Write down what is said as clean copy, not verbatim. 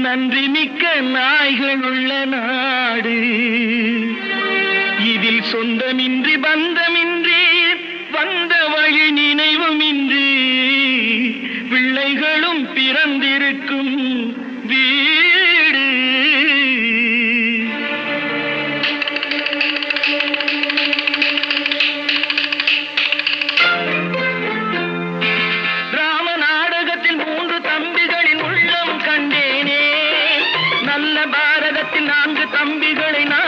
நன்றி மிக்க நாய்கள் உள்ள நாடு. இதில் சொந்தமின்றி பந்தமின்றி வந்த வழி நினைவுமின்றி பிள்ளைகளும் பிறந்திருக்கும் வீடு. ராம நாடகத்தில் 3 தம்பிகளின் உள்ளம் கண்டேனே, நல்ல பாரதத்தில் 4 தம்பிகளை நான்